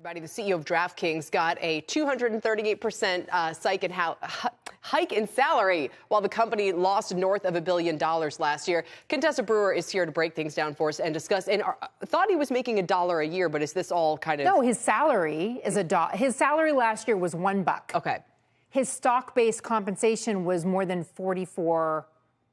The CEO of DraftKings got a 238% hike in salary while the company lost north of $1 billion last year. Contessa Brewer is here to break things down for us and discuss. And thought he was making $1 a year, but is this all kind of? No, his salary is $1. His salary last year was $1. Okay. His stock-based compensation was more than $44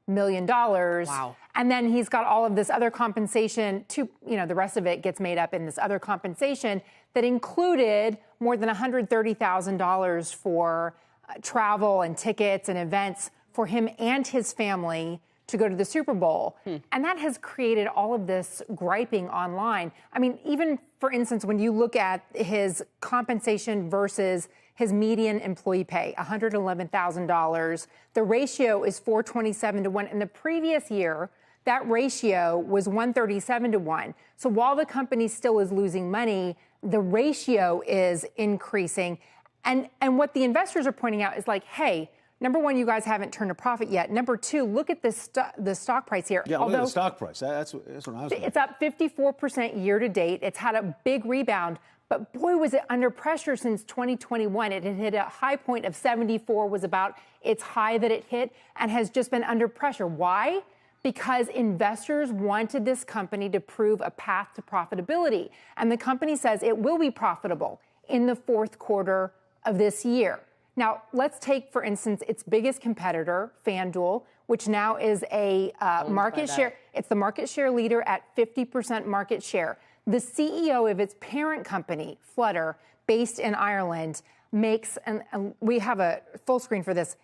million. Wow. And then he's got all of this other compensation to, the rest of it gets made up in this other compensation that included more than $130,000 for travel and tickets and events for him and his family to go to the Super Bowl. And that has created all of this griping online. I mean, even, for instance, when you look at his compensation versus his median employee pay, $111,000, the ratio is 427 to 1. In the previous year, that ratio was 137 to 1. So while the company still is losing money, the ratio is increasing. And what the investors are pointing out is like, hey, number one, you guys haven't turned a profit yet. Number two, look at the stock price here. Yeah, look at the stock price. That's what I was. It's up 54% year to date. It's had a big rebound. But boy, was it under pressure since 2021. It had hit a high point of 74, was about its high that it hit, and has just been under pressure. Why? Because investors wanted this company to prove a path to profitability. And the company says it will be profitable in the fourth quarter of this year. Now, let's take, for instance, its biggest competitor, FanDuel, which now is a market share. It's the market share leader at 50% market share. The CEO of its parent company, Flutter, based in Ireland, makes, and we have a full screen for this,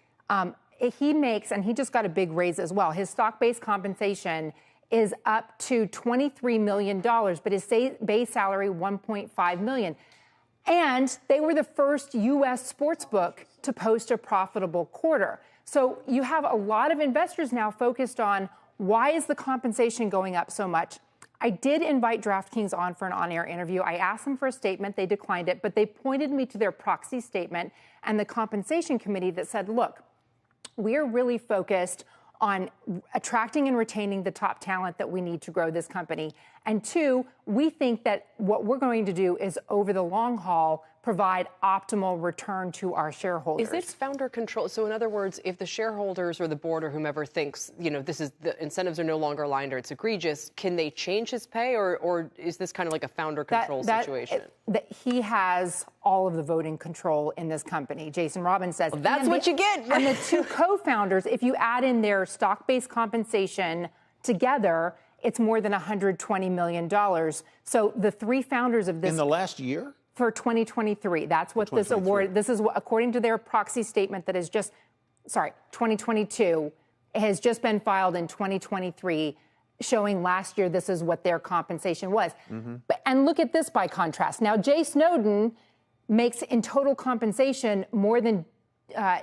he makes, and he just got a big raise as well. His stock-based compensation is up to $23 million, but his base salary, $1.5 million. And they were the first U.S. sportsbook to post a profitable quarter. So you have a lot of investors now focused on why is the compensation going up so much? I did invite DraftKings on for an on-air interview. I asked them for a statement. They declined it, but they pointed me to their proxy statement and the compensation committee that said, look, we are really focused on attracting and retaining the top talent that we need to grow this company. And two, we think that what we're going to do is, over the long haul, provide optimal return to our shareholders. Is it founder control? So in other words, if the shareholders or the board or whomever thinks, this is the incentives are no longer aligned or it's egregious, can they change his pay, or is this kind of like a founder control situation? He has all of the voting control in this company. Jason Robbins says. Well, that's what you get. And the two co-founders, if you add in their stock-based compensation together, it's more than $120 million. So the three founders of this. In the last year? For 2023. That's what this award, this is what, according to their proxy statement that is 2022, has just been filed in 2023, showing last year this is what their compensation was. And look at this by contrast. Now, Jay Snowden makes in total compensation more than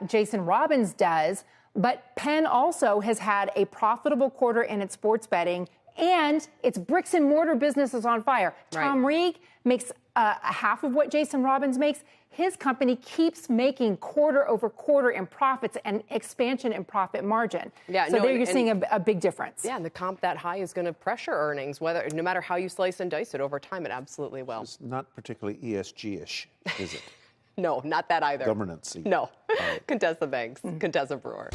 Jason Robbins does, but Penn also has had a profitable quarter in its sports betting, and its bricks and mortar business is on fire. Right. Tom Reeg makes half of what Jason Robbins makes. His company keeps making quarter over quarter in profits and expansion in profit margin. Yeah, so there you're seeing a big difference. Yeah, and the comp that high is going to pressure earnings, no matter how you slice and dice it over time. It absolutely will. It's not particularly ESG-ish, is it? No, not that either. Governance-y. No. Contessa Banks, Contessa Brewer.